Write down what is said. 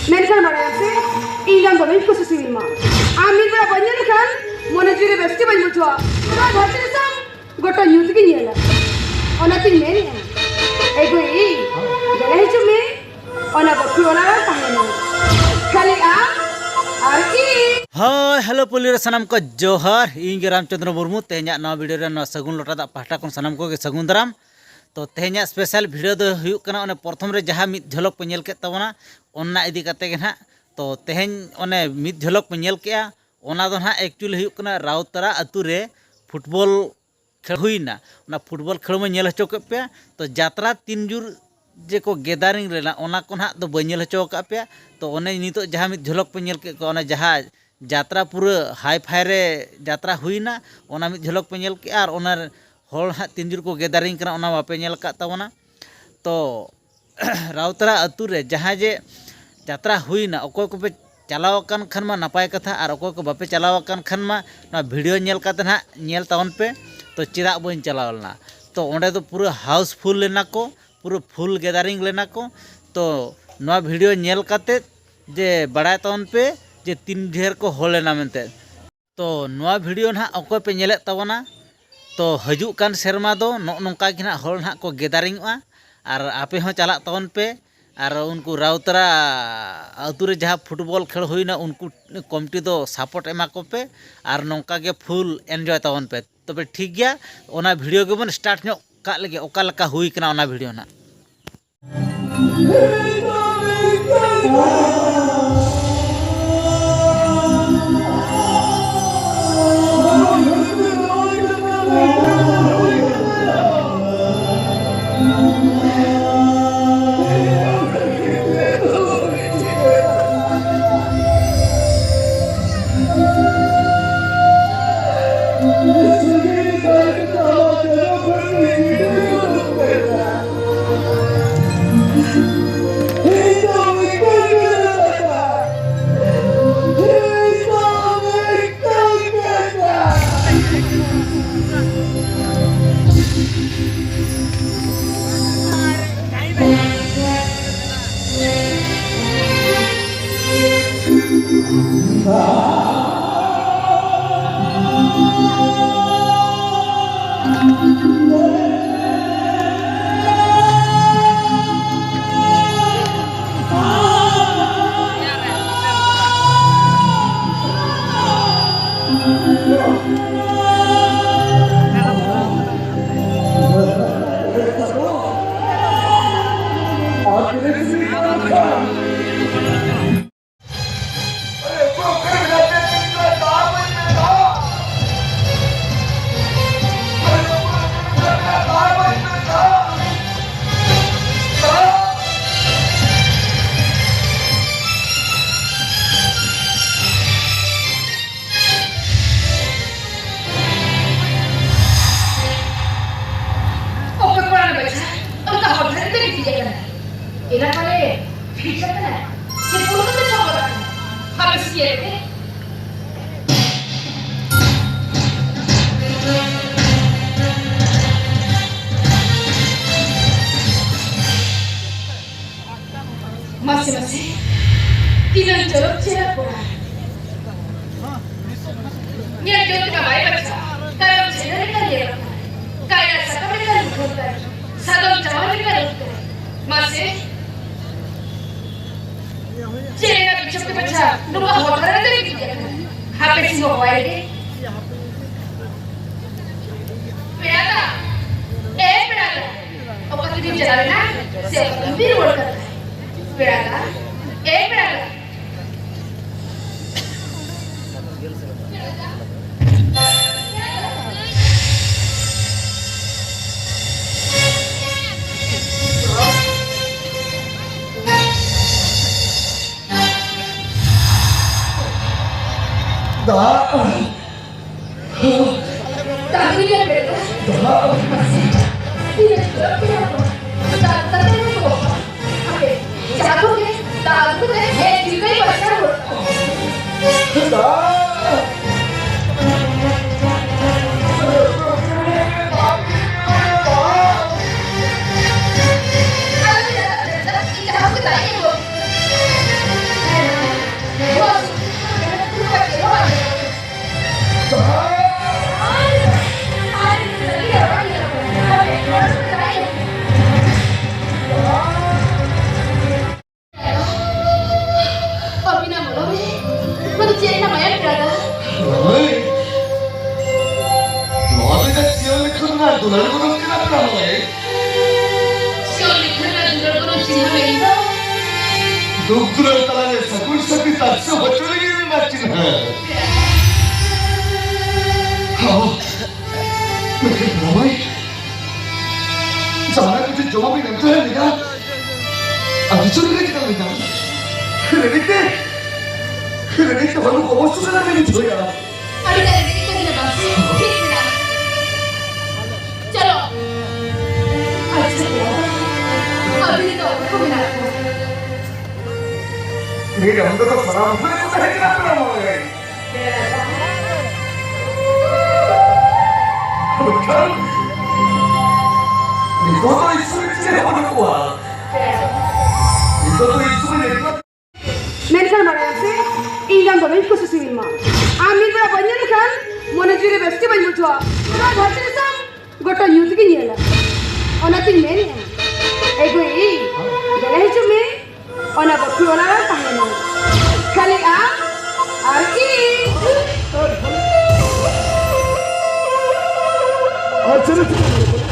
Menkan maraya sih, ingat bagai khusus ini mah. Amin berapa banyak kan? Mana jadi besti banyak jual. Kalau hati sam, goto nyuci gini lah. Ona tinggal ni. Ego ini, jalan cumi. Ona bukti ona tahan. Kali Arki. Hai, hello pulir sanam ko johar. Inge Ramchandra Murmu tehnya na video re na sagun lota da pahta kon sanam ko ge sagun daram. तो तेहना special video दो हुयुक कना ओने प्रथम रे जहाँ मिद झलक पे nail के तबना ओन्ना इदी कते गे ना तो तेहन ओने मिद झलक पे नेल केआ ओना दो ना एक्चुअली हुयुक कना राउतरा अतु रे फुटबॉल खेल हुइना ओना फुटबॉल खेल में नेल हचो के पे तो यात्रा 3 जुर जे को गैदरिंग रेना ओना को ना तो बनेल हचो का पे तो ओने नितो जहाँ मिद झलक पे नेल के ओने जहाँ यात्रा पूरा हाई फाई रे यात्रा हुइना ओना मिद झलक पे नेल के आर ओना हॉल हाँ 3 जुर को गैदरिंग करना ओना बापे नेल का तबना तो राउतरा अतु रे जहाँ जे यात्रा हुईना अकोय को पे चलाव कान खान मा नपाय कथा और अकोय को बापे चलाव कान खान मा ना वीडियो नेल काते ना नेल तावन पे तो चिदा बन चलावलना तो ओंडे तो पूरा हाउसफुल लेना को पूरा फुल गैदरिंग लेना को तो ना वीडियो नेल काते जे बड़ाय तावन पे जे 3 ढेर को हॉल लेना मेनते तो ना वीडियो ना अकोय पे नेले तबना तो हजूक कान सेरमा दो नौका कि ना हॉल ना को गैदरिंग और आपे हो चला तवन पे और उनको राउतरा अतु रे जहाँ फुटबॉल खेल हुईना उनको कमिटी दो सपोर्ट एमा को पे और नौका के फुल एनजॉय तवन पे तबे ठीक गया ओना वीडियो के बन स्टार्ट नो का लगे ओका लका हुई कना ओना वीडियो ना masih tidak jorok cerah pula. Niat jorok kabai baca. Kalau cerah mereka lihat, kaya saka mereka lihat, sadam jawab mereka lihat. Masih cerah bicara baca, nuka hotel ada lagi dia. Hape sih mau bayar deh. Berada, berada. Apa tu dia jalan na? Siapa tu dia work करता है? Berada, berada. Tapi dia berada. Dia berada. dular ko ng kinakalang eh. Surely Karna Dular ko ng sinabi ito. Dugdular talaga sa kung sa pitat sa batuligin natin ha. How? Nagkaklamay? Sana kasi jawabin ang tahan niya. At ito na kita nila. Kailanite! Kailanite baru kawasan na namin ito ya. Ano na rin ito ginabas? Kinig na. Chalo! Ay, sige. Sabi nito, kami na ako. Hindi naman ito sarang. Pwede ko tayo kinakalang mo eh. Bukan. Ito to isulit siya ako nakuha. Ito to isulit. Medical मरायसे Indian बने कुछ civil मां आमिर बड़ा बनिया निकाल मोने जीरे bestie बन मुझवा ना धरती सम गोटा यूथ की नियला ओनातिन में नहीं एगो ई जले ही चुमे ओना बक्की वाला कहां ना खाली आ आरकी अच्छा